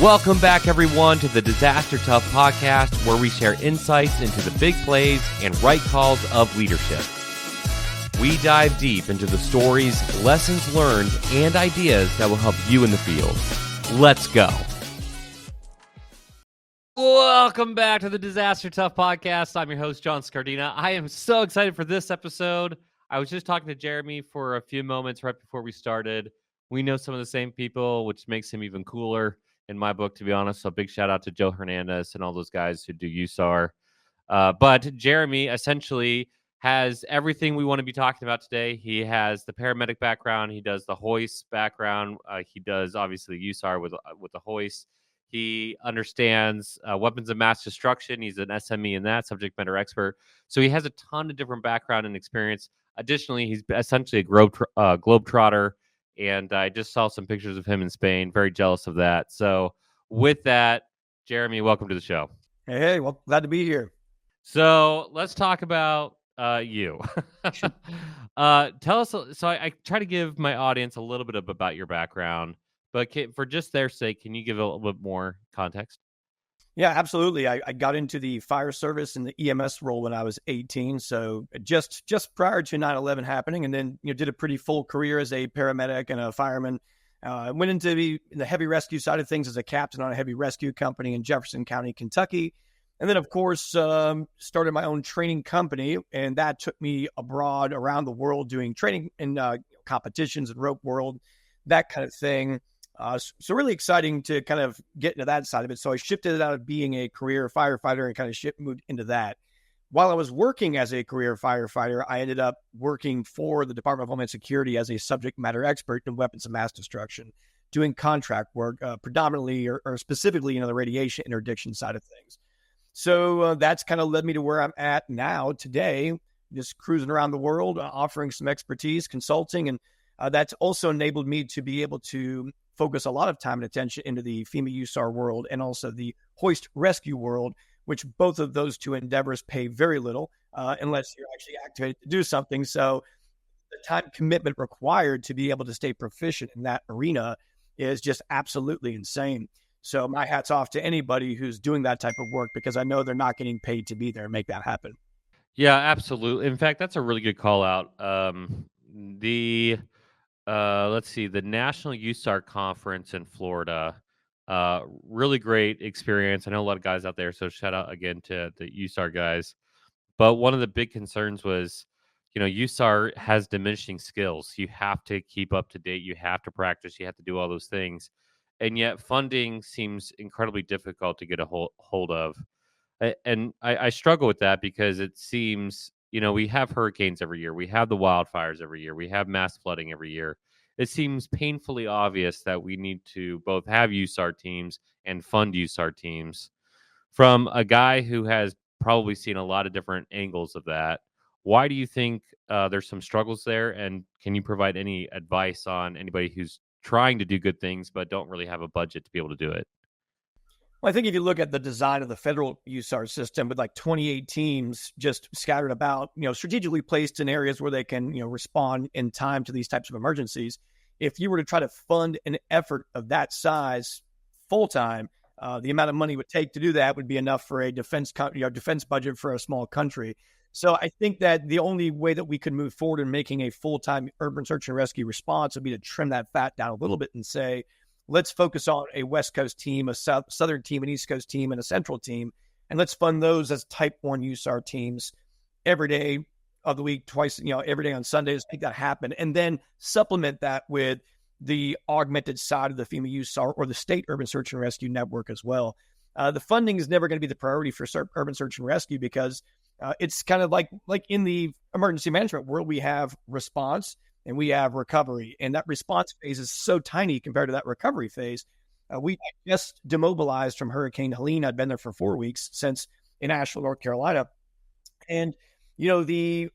Welcome back, everyone, to the Disaster Tough podcast, where we share insights into the big plays and right calls of leadership. We dive deep into the stories, lessons learned, and ideas that will help you in the field. Let's go. Welcome back to the Disaster Tough podcast. I'm your host, John Scardena. I am so excited for this episode. I was just talking to Jeremy for a few moments right before we started. We know some of the same people, which makes him even cooler in my book, to be honest. So big shout out to Joe Hernandez and all those guys who do USAR. But Jeremy essentially has everything we want to be talking about today. He has the paramedic background. He does the Hoist background. He does obviously USAR with the Hoist. He understands weapons of mass destruction. He's an SME in that, subject matter expert. So he has a ton of different background and experience. Additionally, he's essentially a globetrotter. And I just saw some pictures of him in Spain. Very jealous of that. So with that, Jeremy, welcome to the show. Hey, well, glad to be here. So let's talk about you. Tell us. So I try to give my audience a little bit about your background, but for just their sake, can you give a little bit more context? Yeah, absolutely. I got into the fire service and the EMS role when I was 18. So just prior to 9/11 happening, and then did a pretty full career as a paramedic and a fireman. Went into the heavy rescue side of things as a captain on a heavy rescue company in Jefferson County, Kentucky. And then, of course, started my own training company, and that took me abroad around the world doing training in competitions and rope world, that kind of thing. So really exciting to kind of get into that side of it. So I shifted out of being a career firefighter and kind of moved into that. While I was working as a career firefighter, I ended up working for the Department of Homeland Security as a subject matter expert in weapons of mass destruction, doing contract work, predominantly or specifically the radiation interdiction side of things. So that's kind of led me to where I'm at now today, just cruising around the world, offering some expertise, consulting, and that's also enabled me to be able to focus a lot of time and attention into the FEMA USAR world and also the Hoist rescue world, which both of those two endeavors pay very little unless you're actually activated to do something. So the time commitment required to be able to stay proficient in that arena is just absolutely insane. So my hat's off to anybody who's doing that type of work, because I know they're not getting paid to be there and make that happen. Yeah, absolutely. In fact, that's a really good call out. Let's see, the National USAR Conference in Florida, really great experience. I know a lot of guys out there, so shout out again to the USAR guys. But one of the big concerns was, USAR has diminishing skills. You have to keep up to date. You have to practice. You have to do all those things. And yet funding seems incredibly difficult to get a hold of. And I struggle with that because it seems, we have hurricanes every year. We have the wildfires every year. We have mass flooding every year. It seems painfully obvious that we need to both have USAR teams and fund USAR teams. From a guy who has probably seen a lot of different angles of that, why do you think there's some struggles there? And can you provide any advice on anybody who's trying to do good things but don't really have a budget to be able to do it? Well, I think if you look at the design of the federal USAR system with like 28 teams just scattered about, strategically placed in areas where they can, respond in time to these types of emergencies. If you were to try to fund an effort of that size full time, the amount of money it would take to do that would be enough for a defense budget for a small country. So I think that the only way that we could move forward in making a full-time urban search and rescue response would be to trim that fat down a little bit and say, let's focus on a West Coast team, a Southern team, an East Coast team, and a Central team, and let's fund those as Type 1 USAR teams every day of the week, twice, every day on Sundays, make that happen, and then supplement that with the augmented side of the FEMA USAR or the State Urban Search and Rescue Network as well. The funding is never going to be the priority for urban search and rescue because it's kind of like in the emergency management world, we have response and we have recovery. And that response phase is so tiny compared to that recovery phase. We just demobilized from Hurricane Helene. I'd been there for 4 weeks since in Asheville, North Carolina. And, the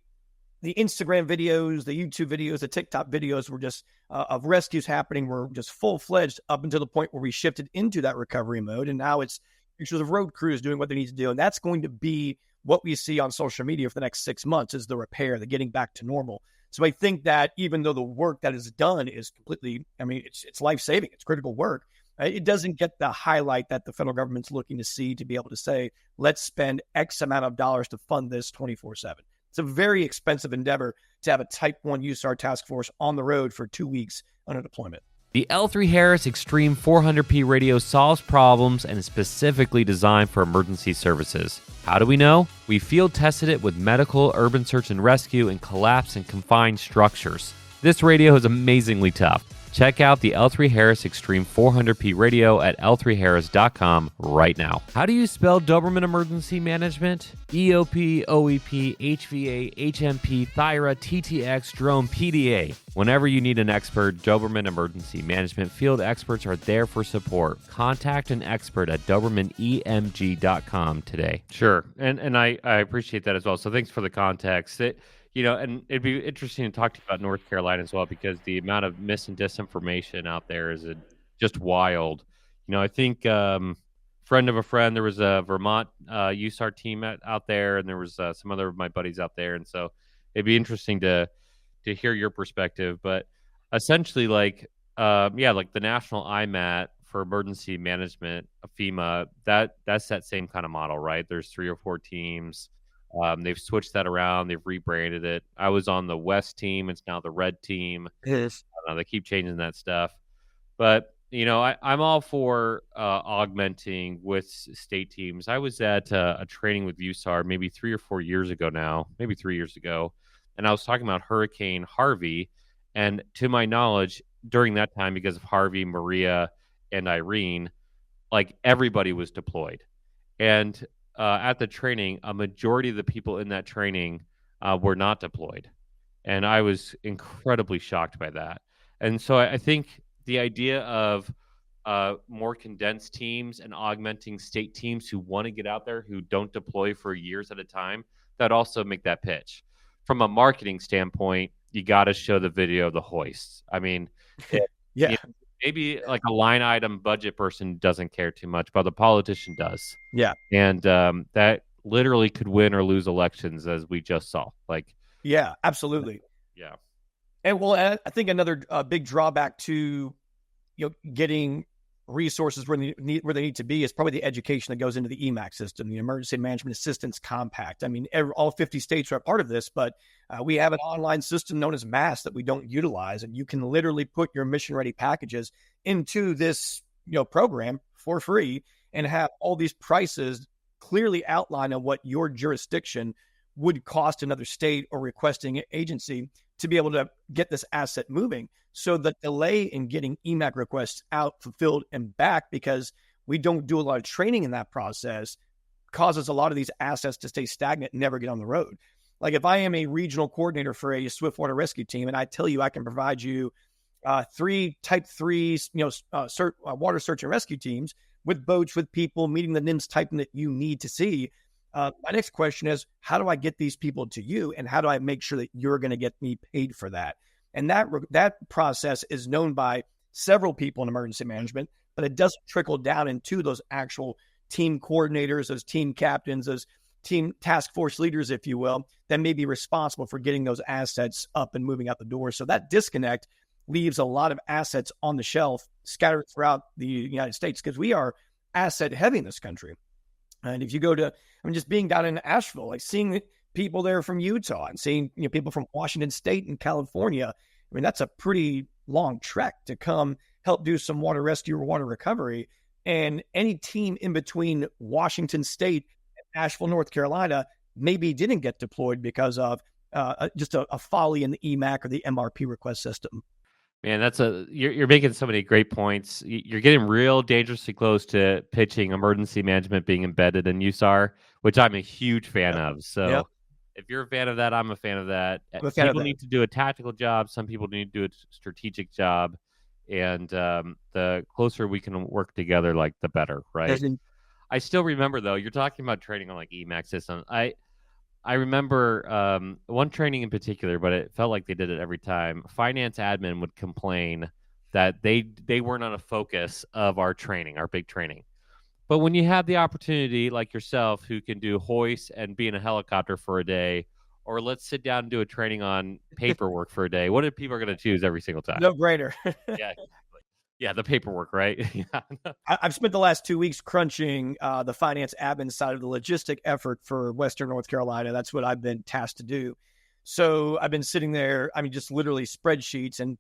Instagram videos, the YouTube videos, the TikTok videos were just of rescues happening were just full-fledged up until the point where we shifted into that recovery mode. And now it's pictures of road crews doing what they need to do. And that's going to be what we see on social media for the next 6 months is the repair, the getting back to normal. So I think that even though the work that is done is completely, it's life-saving, it's critical work, It doesn't get the highlight that the federal government's looking to see to be able to say, let's spend X amount of dollars to fund this 24/7. It's a very expensive endeavor to have a Type 1 USAR task force on the road for 2 weeks on a deployment. The L3 Harris Extreme 400P radio solves problems and is specifically designed for emergency services. How do we know? We field tested it with medical, urban search and rescue, and collapse and confined structures. This radio is amazingly tough. Check out the L3 Harris Extreme 400P radio at l3harris.com right now. How do you spell Doberman Emergency Management? EOP, OEP, HVA, HMP, Thyra, TTX, Drone, PDA. Whenever you need an expert, Doberman Emergency Management field experts are there for support. Contact an expert at DobermanEMG.com today. Sure, and I appreciate that as well. So thanks for the context. And it'd be interesting to talk to you about North Carolina as well, because the amount of mis and disinformation out there is just wild. I think friend of a friend, there was a Vermont USAR team out there, and there was some other of my buddies out there, and so it'd be interesting to hear your perspective. But essentially, like the national IMAT for emergency management, FEMA, that's that same kind of model, right? There's 3 or 4 teams. They've switched that around. They've rebranded it. I was on the West team. It's now the Red team. It is. They keep changing that stuff. But, I'm all for augmenting with state teams. I was at a training with USAR maybe 3 or 4 years ago now, maybe 3 years ago. And I was talking about Hurricane Harvey. And to my knowledge, during that time, because of Harvey, Maria, and Irene, like everybody was deployed. And at the training, a majority of the people in that training were not deployed. And I was incredibly shocked by that. And so I think the idea of more condensed teams and augmenting state teams who want to get out there, who don't deploy for years at a time, that also make that pitch. From a marketing standpoint, you got to show the video of the hoists. I mean, Yeah. maybe like a line item budget person doesn't care too much, but the politician does. Yeah. And that literally could win or lose elections, as we just saw. Yeah, absolutely. Yeah. And I think another big drawback to getting resources where they need to be is probably the education that goes into the EMAC system, the Emergency Management Assistance Compact. I mean, all 50 states are a part of this, but we have an online system known as MASS that we don't utilize, and you can literally put your mission-ready packages into this program for free and have all these prices clearly outlined on what your jurisdiction would cost another state or requesting agency to be able to get this asset moving. So the delay in getting EMAC requests out, fulfilled, and back, because we don't do a lot of training in that process, causes a lot of these assets to stay stagnant and never get on the road. Like if I am a regional coordinator for a swiftwater rescue team, and I tell you I can provide you 3 Type 3s, water search and rescue teams with boats, with people, meeting the NIMS typing that you need to see. My next question is, how do I get these people to you, and how do I make sure that you're going to get me paid for that? And that process is known by several people in emergency management, but it doesn't trickle down into those actual team coordinators, those team captains, those team task force leaders, if you will, that may be responsible for getting those assets up and moving out the door. So that disconnect leaves a lot of assets on the shelf scattered throughout the United States, because we are asset heavy in this country. And if you go to, just being down in Asheville, like seeing people there from Utah and seeing people from Washington State and California, that's a pretty long trek to come help do some water rescue or water recovery. And any team in between Washington State and Asheville, North Carolina, maybe didn't get deployed because of just a folly in the EMAC or the MRP request system. Man, you're making so many great points. You're getting real dangerously close to pitching emergency management being embedded in USAR, which I'm a huge fan of. So if you're a fan of that, I'm a fan of that. People need to do a tactical job. Some people need to do a strategic job. And the closer we can work together, the better, right? I still remember, though, you're talking about training on EMAC systems. I remember one training in particular, but it felt like they did it every time. Finance admin would complain that they weren't on a focus of our training, our big training. But when you have the opportunity, like yourself, who can do hoist and be in a helicopter for a day, or let's sit down and do a training on paperwork for a day, what are people going to choose every single time? No brainer. Yeah, exactly. Yeah, the paperwork, right? Yeah. I've spent the last 2 weeks crunching the finance admin side of the logistic effort for Western North Carolina. That's what I've been tasked to do. So I've been sitting there, I mean, just literally spreadsheets and,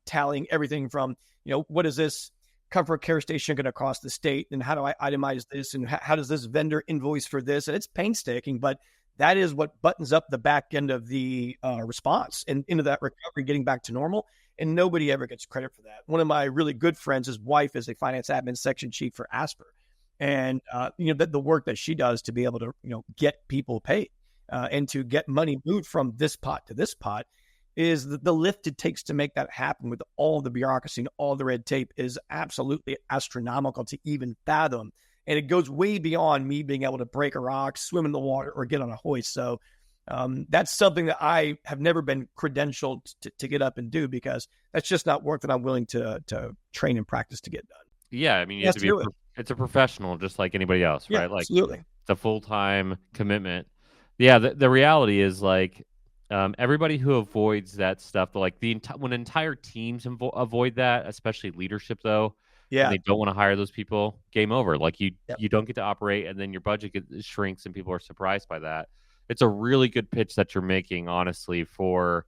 tallying everything from, what is this comfort care station going to cost the state? And how do I itemize this? And how does this vendor invoice for this? And it's painstaking, but that is what buttons up the back end of the response and into that recovery, getting back to normal. And nobody ever gets credit for that. One of my really good friends, his wife is a finance admin section chief for Asper. And, the work that she does to be able to, get people paid and to get money moved from this pot to this pot is the lift it takes to make that happen with all the bureaucracy and all the red tape is absolutely astronomical to even fathom. And it goes way beyond me being able to break a rock, swim in the water, or get on a hoist. So that's something that I have never been credentialed to get up and do, because that's just not work that I'm willing to train and practice to get done. Yeah, I mean, you have to be it's a professional just like anybody else, Yeah, right? Like, absolutely. it's a full-time commitment. Yeah, the reality is, like, everybody who avoids that stuff, like when entire teams avoid that, especially leadership, though, and Yeah. they don't want to hire those people, game over. Like, you Yep. you don't get to operate, and then your budget shrinks, and people are surprised by that. It's a really good pitch that you're making, honestly, for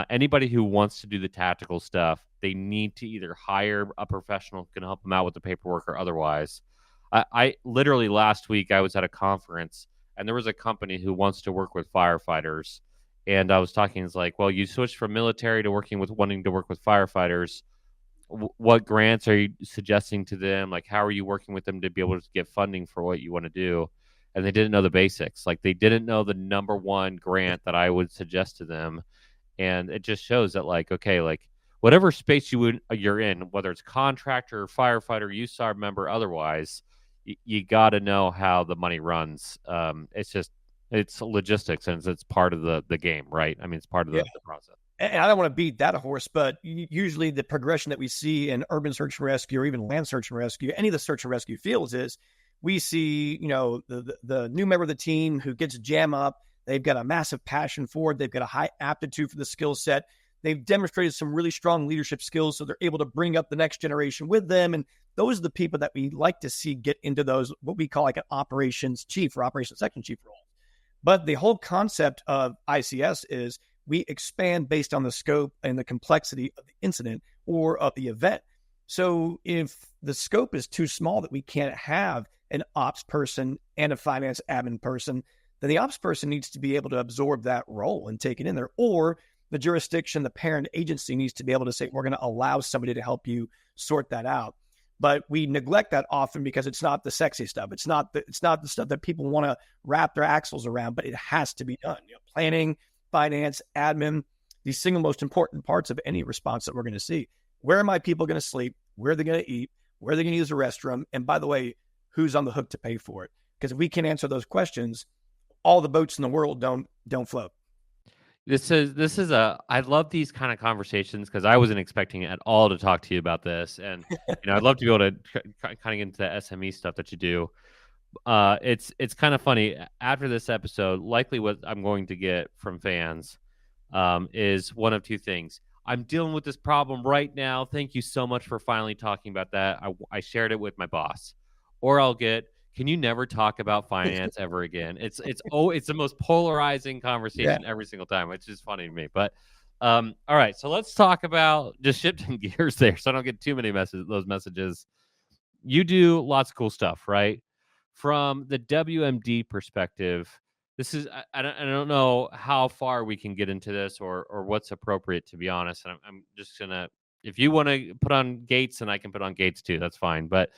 anybody who wants to do the tactical stuff. They need to either hire a professional who can help them out with the paperwork or otherwise. I literally last week I was at a conference and there was a company who wants to work with firefighters. And I was talking, it's like, well, you switched from military to wanting to work with firefighters. What grants are you suggesting to them? Like, how are you working with them to be able to get funding for what you want to do? And they didn't know the basics. Like, they didn't know the number one grant that I would suggest to them. And it just shows that, like, okay, like, whatever space you're in, whether it's contractor, firefighter, USAR member, otherwise, you got to know how the money runs. It's logistics, and it's part of the game, right? I mean, it's part of the process. And I don't want to beat that horse, but usually the progression that we see in urban search and rescue, or even land search and rescue, any of the search and rescue fields, is we see, the new member of the team who gets jam up. They've got a massive passion for it. They've got a high aptitude for the skill set. They've demonstrated some really strong leadership skills, so they're able to bring up the next generation with them. And those are the people that we like to see get into those, what we call like an operations chief or operations section chief role. But the whole concept of ICS is we expand based on the scope and the complexity of the incident or of the event. So if the scope is too small that we can't have an ops person and a finance admin person, then the ops person needs to be able to absorb that role and take it in there. Or the jurisdiction, the parent agency needs to be able to say, we're going to allow somebody to help you sort that out. But we neglect that often because it's not the sexy stuff. It's not the stuff that people want to wrap their axles around, but it has to be done. Planning, finance, admin, the single most important parts of any response that we're going to see. Where are my people going to sleep? Where are they going to eat? Where are they going to use the restroom? And by the way, who's on the hook to pay for it? Because if we can't answer those questions, all the boats in the world don't float. I love these kind of conversations because I wasn't expecting at all to talk to you about this, and I'd love to be able to kind of get into the SME stuff that you do. It's kind of funny. After this episode, likely what I'm going to get from fans is one of two things. I'm dealing with this problem right now. Thank you so much for finally talking about that. I shared it with my boss. Or I'll get, can you never talk about finance ever again? It's the most polarizing conversation every single time, which is funny to me. But all right, so let's talk about, just shifting gears there so I don't get too many those messages. You do lots of cool stuff, right? From the WMD perspective, this is I don't know how far we can get into this or what's appropriate, to be honest. And I'm just gonna, if you want to put on Gates, and I can put on Gates too, that's fine. But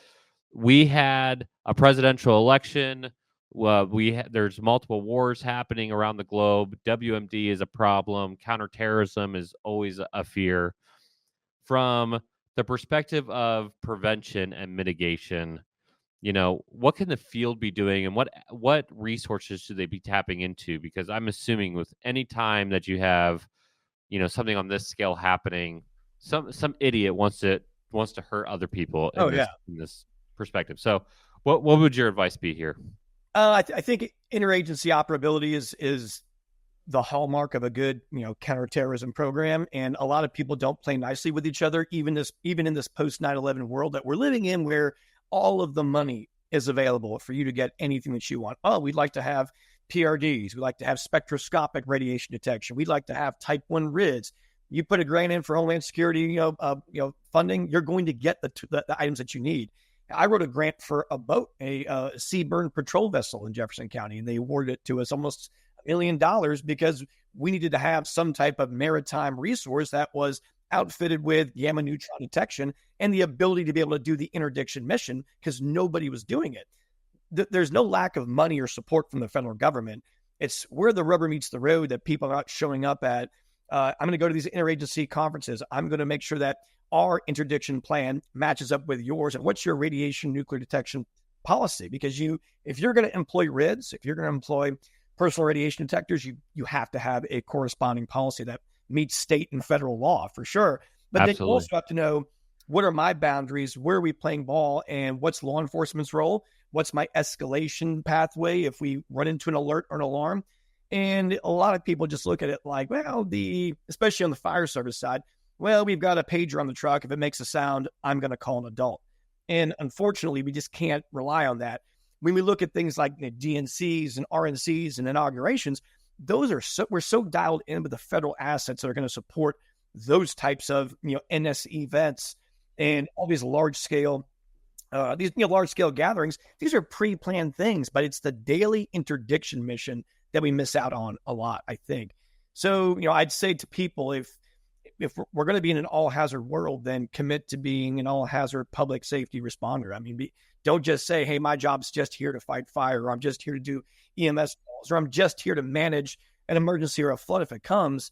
we had a presidential election. There's multiple wars happening around the globe. WMD is a problem. Counterterrorism is always a fear. From the perspective of prevention and mitigation, what can the field be doing, and what resources should they be tapping into? Because I'm assuming with any time that you have, something on this scale happening, some idiot wants to hurt other people in this perspective. So what would your advice be here? I think interagency operability is the hallmark of a good, counterterrorism program. And a lot of people don't play nicely with each other, even in this post 9/11 world that we're living in, where all of the money is available for you to get anything that you want. Oh, we'd like to have PRDs. We'd like to have spectroscopic radiation detection. We'd like to have type 1 RIDS. You put a grant in for Homeland Security, funding, you're going to get the items that you need. I wrote a grant for a boat, a Seaburn patrol vessel in Jefferson County, and they awarded it to us almost $1 million because we needed to have some type of maritime resource that was outfitted with gamma neutron detection and the ability to be able to do the interdiction mission, because nobody was doing it. There's no lack of money or support from the federal government. It's where the rubber meets the road that people are not showing up at. I'm going to go to these interagency conferences. I'm going to make sure that our interdiction plan matches up with yours. And what's your radiation nuclear detection policy? Because if you're going to employ RIDS, if you're going to employ personal radiation detectors, you have to have a corresponding policy that meets state and federal law for sure. But Absolutely. Then you also have to know, what are my boundaries? Where are we playing ball? And what's law enforcement's role? What's my escalation pathway if we run into an alert or an alarm? And a lot of people just look at it like, well, especially on the fire service side, well, we've got a pager on the truck. If it makes a sound, I'm going to call an adult. And unfortunately, we just can't rely on that. When we look at things like DNCs and RNCs and inaugurations, we're so dialed in with the federal assets that are going to support those types of NS events and all these large scale gatherings. These are pre-planned things, but it's the daily interdiction mission that we miss out on a lot, I think. So, I'd say to people, if we're going to be in an all-hazard world, then commit to being an all-hazard public safety responder. I mean, don't just say, hey, my job's just here to fight fire, or I'm just here to do EMS calls, or I'm just here to manage an emergency or a flood if it comes.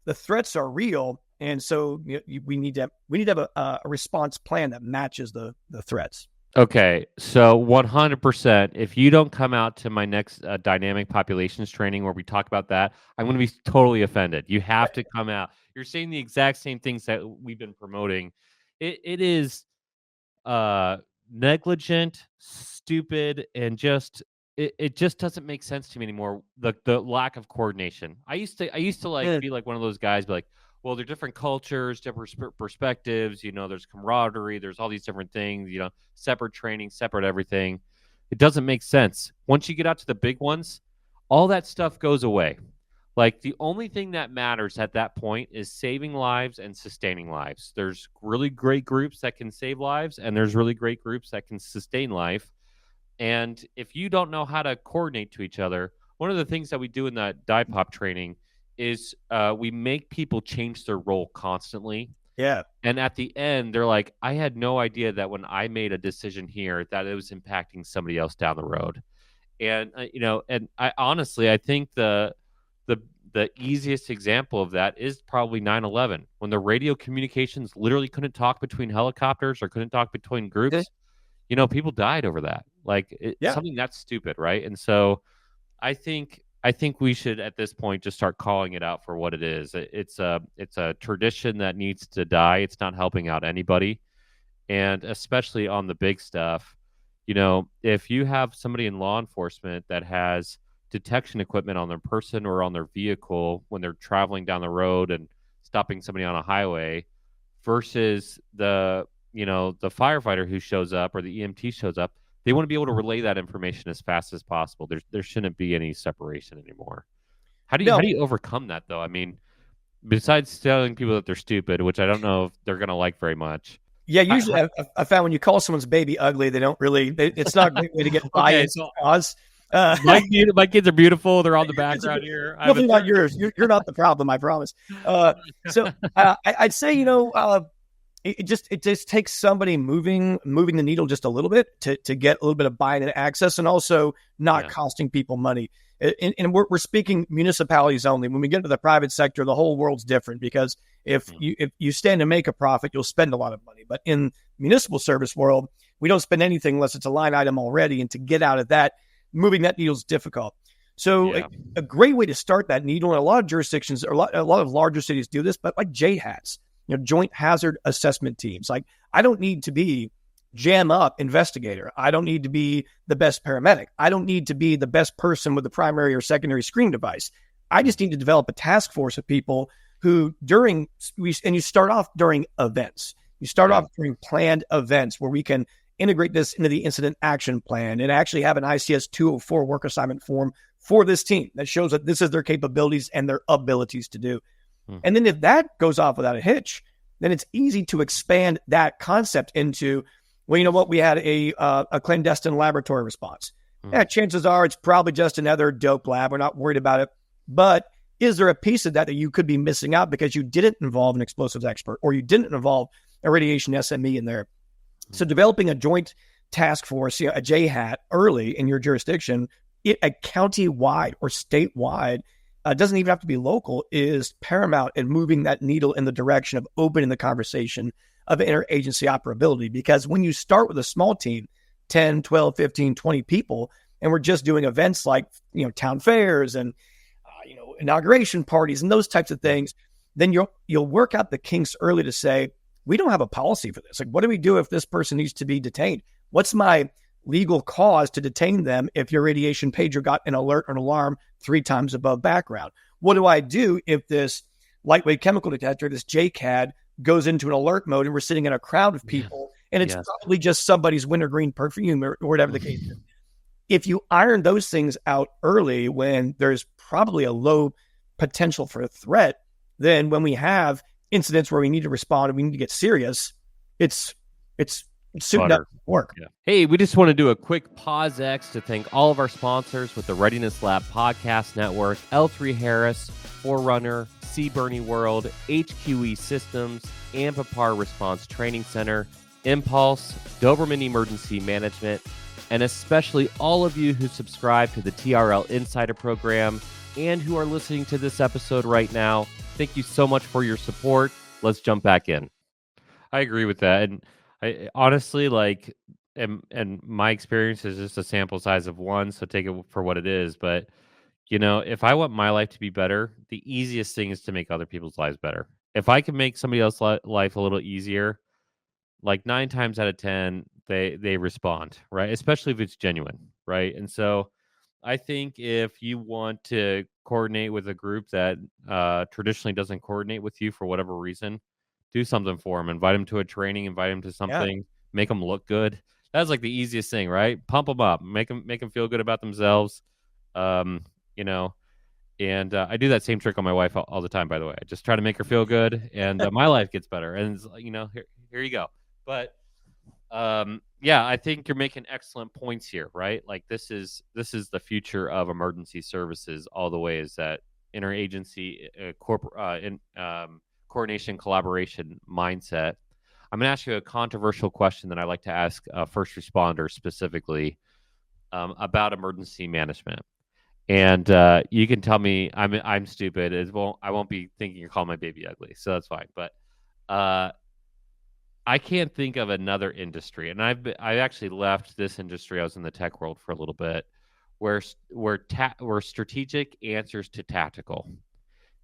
The threats are real, and so we need to have a response plan that matches the threats. Okay, so 100%, if you don't come out to my next dynamic populations training where we talk about that, I'm going to be totally offended. You have to come out. You're saying the exact same things that we've been promoting. It is negligent, stupid, and it just doesn't make sense to me anymore. The lack of coordination. I used to be like one of those guys, be like, well, they're different cultures, different perspectives. There's camaraderie. There's all these different things. Separate training, separate everything. It doesn't make sense. Once you get out to the big ones, all that stuff goes away. Like, the only thing that matters at that point is saving lives and sustaining lives. There's really great groups that can save lives, and there's really great groups that can sustain life. And if you don't know how to coordinate to each other, one of the things that we do in that DIPOP training is we make people change their role constantly. Yeah. And at the end, they're like, I had no idea that when I made a decision here that it was impacting somebody else down the road. And, and I honestly, I think the easiest example of that is probably 9/11, when the radio communications literally couldn't talk between helicopters or couldn't talk between groups. People died over that. Like, something that's stupid, right? And so I think we should, at this point, just start calling it out for what it is. It's a tradition that needs to die. It's not helping out anybody. And especially on the big stuff, if you have somebody in law enforcement that has detection equipment on their person or on their vehicle when they're traveling down the road and stopping somebody on a highway, versus the firefighter who shows up or the EMT shows up, they want to be able to relay that information as fast as possible. There shouldn't be any separation anymore. How do you overcome that, though? I mean, besides telling people that they're stupid, which I don't know if they're going to like very much. Yeah, usually I found when you call someone's baby ugly, they don't really. It's not a great way to get buy-in. My kids are beautiful. They're on the background here. Definitely not yours. You're not the problem, I promise. I'd say it just takes somebody moving the needle just a little bit to get a little bit of buy-in and access, and also not costing people money. And we're speaking municipalities only. When we get into the private sector, the whole world's different, because if you stand to make a profit, you'll spend a lot of money. But in municipal service world, we don't spend anything unless it's a line item already. And to get out of that, moving that needle is difficult. So a great way to start that needle, and a lot of jurisdictions, or a lot of larger cities do this, but like JHATs, joint hazard assessment teams. Like, I don't need to be jam up investigator. I don't need to be the best paramedic. I don't need to be the best person with the primary or secondary screening device. I just need to develop a task force of people who and you start off during events. You start off during planned events where we can integrate this into the incident action plan and actually have an ICS 204 work assignment form for this team that shows that this is their capabilities and their abilities to do. And then if that goes off without a hitch, then it's easy to expand that concept into, well, you know what? We had a clandestine laboratory response. Yeah, chances are it's probably just another dope lab. We're not worried about it. But is there a piece of that you could be missing out because you didn't involve an explosives expert or you didn't involve a radiation SME in there? So developing a joint task force, a JHAT early in your jurisdiction, a county-wide or statewide, doesn't even have to be local, is paramount in moving that needle in the direction of opening the conversation of interagency operability. Because when you start with a small team, 10, 12, 15, 20 people, and we're just doing events like, town fairs and, inauguration parties and those types of things, then you'll work out the kinks early to say, we don't have a policy for this. Like, what do we do if this person needs to be detained? What's my legal cause to detain them if your radiation pager got an alert or an alarm 3 times above background? What do I do if this lightweight chemical detector, this JCAD, goes into an alert mode and we're sitting in a crowd of people and it's probably just somebody's wintergreen perfume or whatever the case is? If you iron those things out early when there's probably a low potential for a threat, then when we have incidents where we need to respond and we need to get serious, it's suiting up work. Yeah. Hey, we just want to do a quick pause X to thank all of our sponsors with the Readiness Lab Podcast Network, L3 Harris, Forerunner, C. Bernie World, HQE Systems, Ampapar Response Training Center, Impulse, Doberman Emergency Management, and especially all of you who subscribe to the TRL Insider program and who are listening to this episode right now. Thank you so much for your support. Let's jump back in. I agree with that. And I honestly, and my experience is just a sample size of one, so take it for what it is. But, if I want my life to be better, the easiest thing is to make other people's lives better. If I can make somebody else's life a little easier, like 9 times out of 10, they respond, right? Especially if it's genuine, right? And so I think if you want to coordinate with a group that traditionally doesn't coordinate with you for whatever reason, do something for them. Invite them to a training, invite them to something, make them look good. That's like the easiest thing, right? Pump them up, make them feel good about themselves. And I do that same trick on my wife all the time, by the way. I just try to make her feel good and my life gets better. And, here you go. But I think you're making excellent points here, right? Like this is the future of emergency services all the way, is that interagency coordination, collaboration mindset. I'm going to ask you a controversial question that I like to ask first responders specifically about emergency management. And you can tell me I'm stupid. I won't be thinking you're calling my baby ugly, so that's fine. But I can't think of another industry, and I actually left this industry. I was in the tech world for a little bit, where strategic answers to tactical.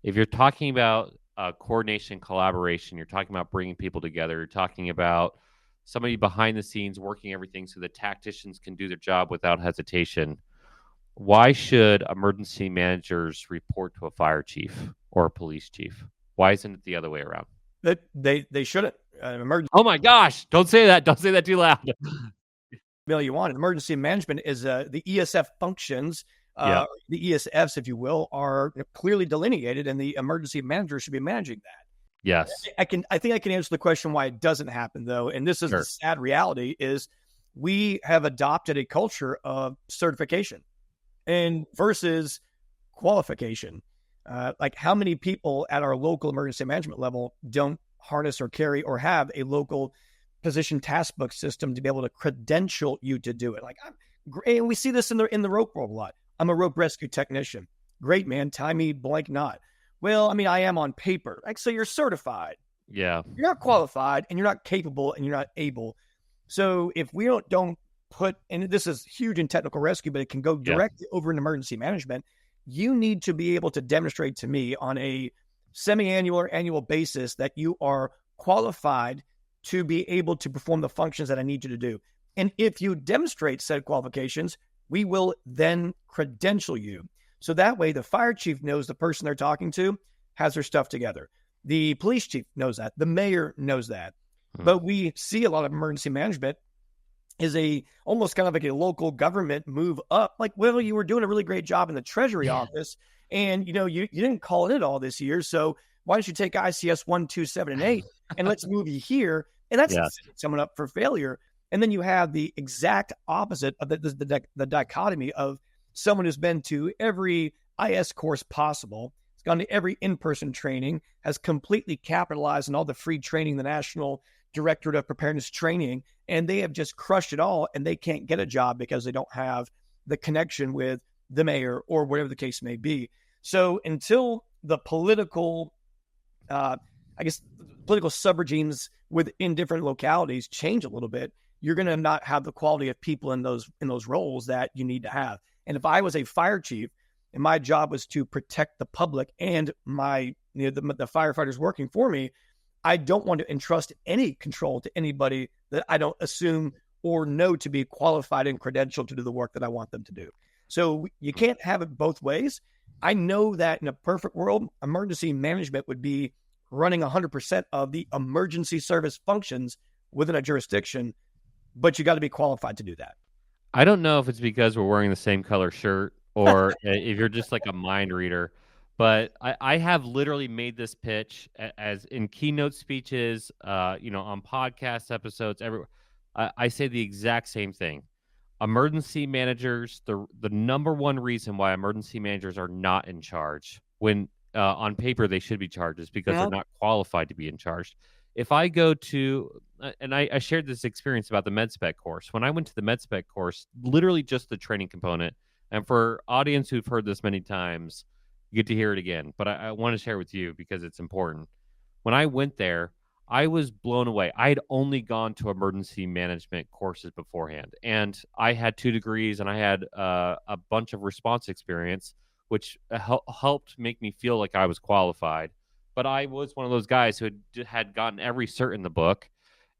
If you're talking about coordination, collaboration, you're talking about bringing people together. You're talking about somebody behind the scenes working everything so the tacticians can do their job without hesitation. Why should emergency managers report to a fire chief or a police chief? Why isn't it the other way around? They shouldn't. Oh my gosh! Don't say that. Don't say that too loud. You want it. Emergency management is the ESF functions. The ESFs, if you will, are clearly delineated, and the emergency manager should be managing that. Yes, I think I can answer the question why it doesn't happen though, and this is the sad reality: is we have adopted a culture of certification and versus qualification. Like how many people at our local emergency management level don't harness or carry or have a local position task book system to be able to credential you to do it? Like, and we see this in the rope world a lot. I'm a rope rescue technician. Great, man. Tie me blank knot. Well, I am on paper. Like, so you're certified. Yeah. You're not qualified and you're not capable and you're not able. So if we don't put, and this is huge in technical rescue, but it can go directly over in emergency management, you need to be able to demonstrate to me on a semi-annual or annual basis that you are qualified to be able to perform the functions that I need you to do. And if you demonstrate said qualifications, we will then credential you. So that way the fire chief knows the person they're talking to has their stuff together. The police chief knows that. The mayor knows that. But we see a lot of emergency management is almost kind of like a local government move up. Like, well, you were doing a really great job in the treasury office, and you didn't call it all this year. So why don't you take ICS 1, 2, 7, and 8 and let's move you here? And that's setting someone up for failure. And then you have the exact opposite of the dichotomy of someone who's been to every IS course possible, has gone to every in-person training, has completely capitalized on all the free training, the National Directorate of Preparedness Training, and they have just crushed it all, and they can't get a job because they don't have the connection with the mayor or whatever the case may be. So until the political, political subregimes within different localities change a little bit, you're going to not have the quality of people in those roles that you need to have. And if I was a fire chief and my job was to protect the public and the firefighters working for me, I don't want to entrust any control to anybody that I don't assume or know to be qualified and credentialed to do the work that I want them to do. So you can't have it both ways. I know that in a perfect world, emergency management would be running 100% of the emergency service functions within a jurisdiction, but you got to be qualified to do that. I don't know if it's because we're wearing the same color shirt or if you're just like a mind reader, but I have literally made this pitch as in keynote speeches, on podcast episodes. I say the exact same thing. Emergency managers, the number one reason why emergency managers are not in charge when on paper they should be charged is because they're not qualified to be in charge. If I go to, and I shared this experience about the MedSpec course. When I went to the MedSpec course, literally just the training component, and for audience who've heard this many times, you get to hear it again. But I want to share with you because it's important. When I went there, I was blown away. I had only gone to emergency management courses beforehand, and I had 2 degrees, and I had a bunch of response experience, which helped make me feel like I was qualified. But I was one of those guys who had gotten every cert in the book.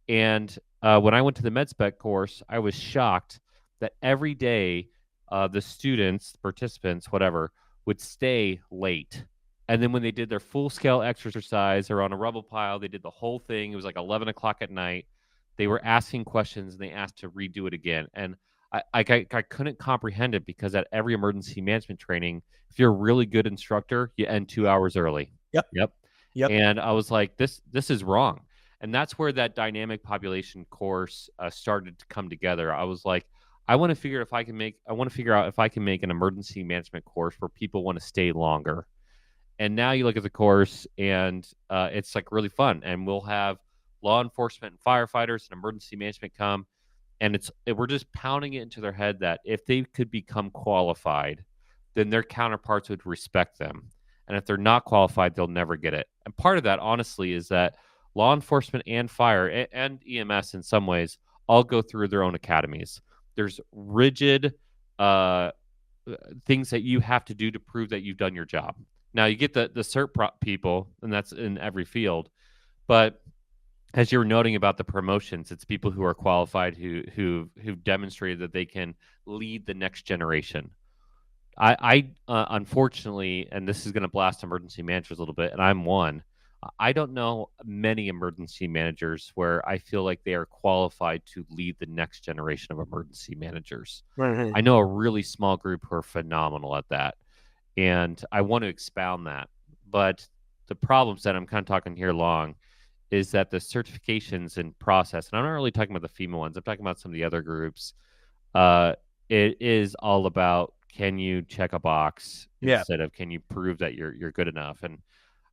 And when I went to the MedSpec course, I was shocked that every day the students, participants, whatever, would stay late. And then when they did their full-scale exercise or on a rubble pile, they did the whole thing. It was like 11 o'clock at night. They were asking questions, and they asked to redo it again. And I couldn't comprehend it because at every emergency management training, if you're a really good instructor, you end 2 hours early. Yep. And I was like, this is wrong. And that's where that dynamic population course started to come together. I was like, I want to figure out if I can make an emergency management course where people want to stay longer. And now you look at the course, and it's like really fun. And we'll have law enforcement and firefighters and emergency management come, and we're just pounding it into their head that if they could become qualified, then their counterparts would respect them. And if they're not qualified, they'll never get it. And part of that, honestly, is that law enforcement and fire and EMS in some ways all go through their own academies. There's rigid things that you have to do to prove that you've done your job. Now, you get the cert people, and that's in every field. But as you were noting about the promotions, it's people who are qualified who've demonstrated that they can lead the next generation. I unfortunately, and this is going to blast emergency managers a little bit, and I'm one, I don't know many emergency managers where I feel like they are qualified to lead the next generation of emergency managers. Right. I know a really small group who are phenomenal at that, and I want to expound that. But the problems that I'm kind of talking here long is that the certifications and process, and I'm not really talking about the FEMA ones, I'm talking about some of the other groups, it is all about, can you check a box instead of can you prove that you're good enough? And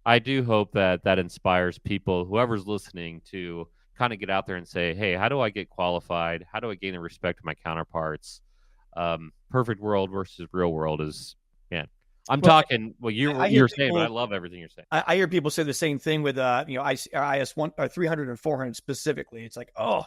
I do hope that inspires people, whoever's listening, to kind of get out there and say, hey, how do I get qualified? How do I gain the respect of my counterparts? Perfect world versus real world is, man. Talking what you're saying, but I love everything you're saying. I hear people say the same thing with IS 300 and 400 specifically. It's like, oh,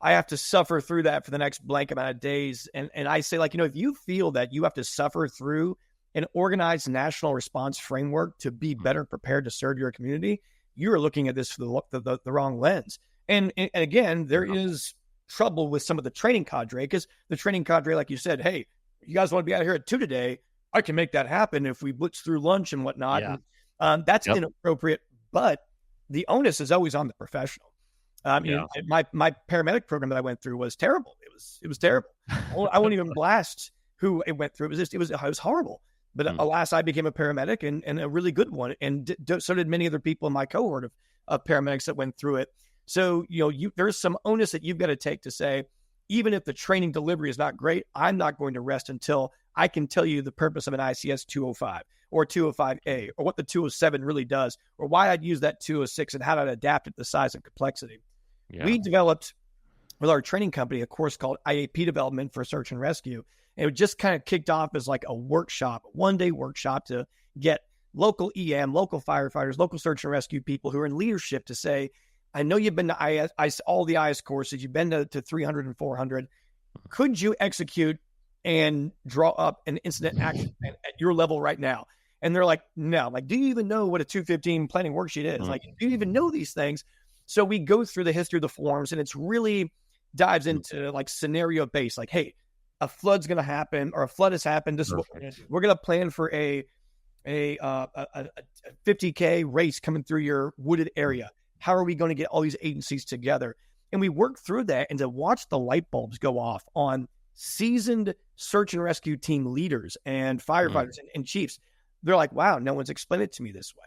I have to suffer through that for the next blank amount of days. And I say, like, if you feel that you have to suffer through an organized national response framework to be better prepared to serve your community, you are looking at this through the wrong lens. And again, there is trouble with some of the training cadre, because the training cadre, like you said, hey, you guys want to be out here at 2 today, I can make that happen if we blitz through lunch and whatnot. Yeah. And that's Yep. inappropriate, but the onus is always on the professional. Yeah. My paramedic program that I went through was terrible. It was terrible. I won't even blast who it went through. It was horrible. But alas, I became a paramedic and a really good one. And so did many other people in my cohort of paramedics that went through it. So, there's some onus that you've got to take to say, even if the training delivery is not great, I'm not going to rest until I can tell you the purpose of an ICS 205 or 205A, or what the 207 really does, or why I'd use that 206 and how to adapt it to the size and complexity. Yeah. We developed with our training company a course called IAP development for search and rescue. And it just kind of kicked off as like a workshop, one-day workshop to get local EM, local firefighters, local search and rescue people who are in leadership to say, I know you've been to all the IS courses, you've been to 300 and 400. Could you execute and draw up an incident action plan at your level right now? And they're like, no. Like, do you even know what a 215 planning worksheet is? Like, do you even know these things? So we go through the history of the forms, and it's really dives into like scenario based, like, hey, a flood's going to happen, or a flood has happened. This is what we're going to do. We're going to plan for a 50K race coming through your wooded area. How are we going to get all these agencies together? And we work through that, and to watch the light bulbs go off on seasoned search and rescue team leaders and firefighters and chiefs. They're like, wow, no one's explained it to me this way.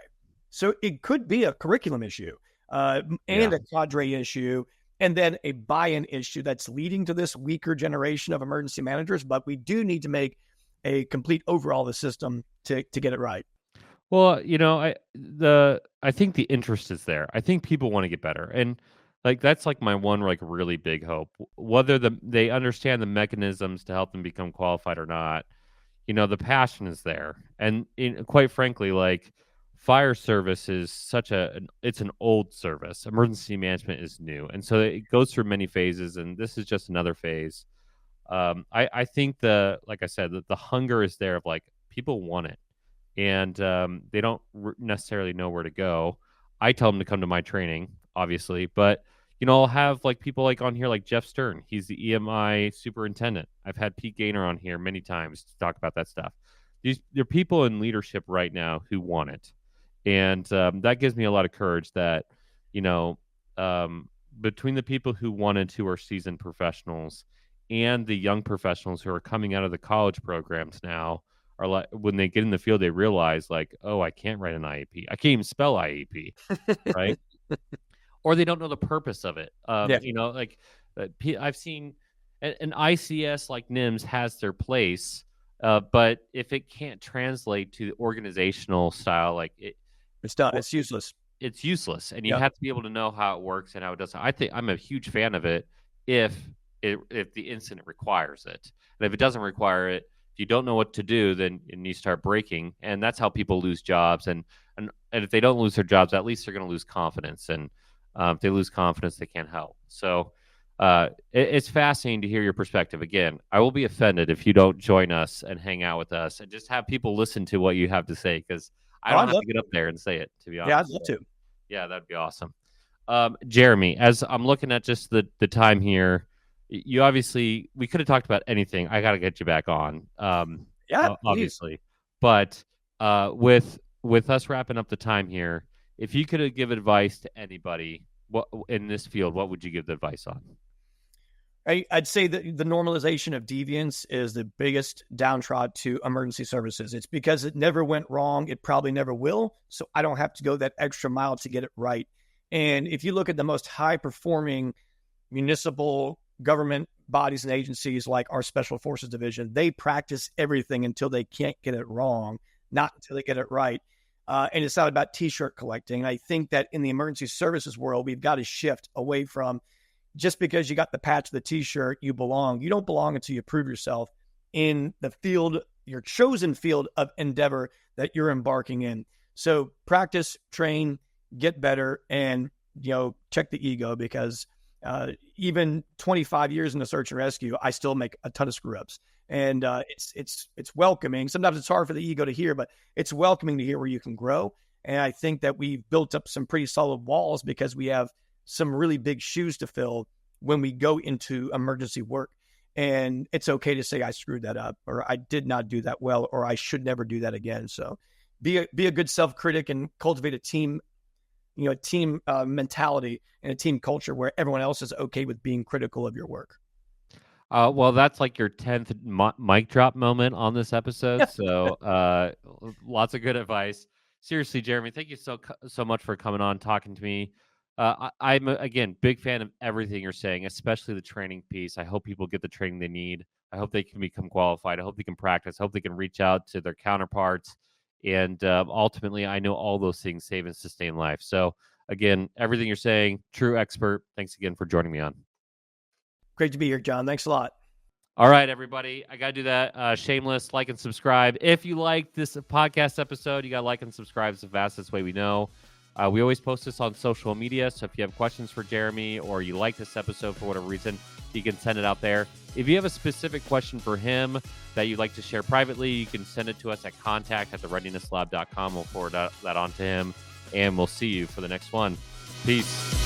So it could be a curriculum issue and a cadre issue, and then a buy-in issue that's leading to this weaker generation of emergency managers. But we do need to make a complete overhaul of the system to get it right. Well, I think the interest is there. I think people want to get better, and like that's like my one like really big hope. Whether they understand the mechanisms to help them become qualified or not, the passion is there. And quite frankly, like fire service is it's an old service. Emergency management is new, and so it goes through many phases, and this is just another phase. I think like I said, the hunger is there of like people want it. And they don't necessarily know where to go. I tell them to come to my training, obviously, but I'll have like people like on here like Jeff Stern. He's the EMI superintendent. I've had Pete Gaynor on here many times to talk about that stuff. There are people in leadership right now who want it, and that gives me a lot of courage that between the people who wanted to are seasoned professionals and the young professionals who are coming out of the college programs now. Are like when they get in the field, they realize like, oh, I can't write an IEP. I can't even spell IEP, right? Or they don't know the purpose of it. I've seen an ICS like NIMS has their place, but if it can't translate to the organizational style, like it's done. It's useless. It's useless, and you have to be able to know how it works and how it doesn't. I think I'm a huge fan of it if the incident requires it, and if it doesn't require it. If you don't know what to do, then you start breaking, and that's how people lose jobs. And if they don't lose their jobs, at least they're going to lose confidence. And if they lose confidence, they can't help. So it's fascinating to hear your perspective. Again, I will be offended if you don't join us and hang out with us and just have people listen to what you have to say, because I don't have to get up there and say it, to be honest. Yeah, I'd love to. Yeah, that'd be awesome. Jeremy, as I'm looking at just the time here, you obviously, we could have talked about anything. I got to get you back on. Obviously. But with us wrapping up the time here, if you could give advice to anybody in this field, what would you give the advice on? I'd say that the normalization of deviance is the biggest downtrodden to emergency services. It's because it never went wrong. It probably never will. So I don't have to go that extra mile to get it right. And if you look at the most high-performing municipal government bodies and agencies like our Special Forces Division, they practice everything until they can't get it wrong, not until they get it right. And it's not about T-shirt collecting. And I think that in the emergency services world, we've got to shift away from just because you got the patch of the T-shirt, you belong. You don't belong until you prove yourself in the field, your chosen field of endeavor that you're embarking in. So practice, train, get better, and check the ego, because even 25 years in the search and rescue, I still make a ton of screw ups, and it's welcoming. Sometimes it's hard for the ego to hear, but it's welcoming to hear where you can grow. And I think that we've built up some pretty solid walls because we have some really big shoes to fill when we go into emergency work. And it's okay to say I screwed that up, or I did not do that well, or I should never do that again. So be a good self-critic and cultivate a team, mentality and a team culture where everyone else is okay with being critical of your work. Well, that's like your 10th mic drop moment on this episode. So lots of good advice. Seriously, Jeremy, thank you so much for coming on, talking to me. I'm, again, big fan of everything you're saying, especially the training piece. I hope people get the training they need. I hope they can become qualified. I hope they can practice. I hope they can reach out to their counterparts. And ultimately, I know all those things save and sustain life. So, again, everything you're saying, true expert. Thanks again for joining me on. Great to be here, John. Thanks a lot. All right, everybody. I got to do that. Shameless, like and subscribe. If you like this podcast episode, you got to like and subscribe. It's the fastest way we know. We always post this on social media, so if you have questions for Jeremy or you like this episode for whatever reason, you can send it out there. If you have a specific question for him that you'd like to share privately, you can send it to us at contact@thereadinesslab.com. We'll forward that on to him, and we'll see you for the next one. Peace.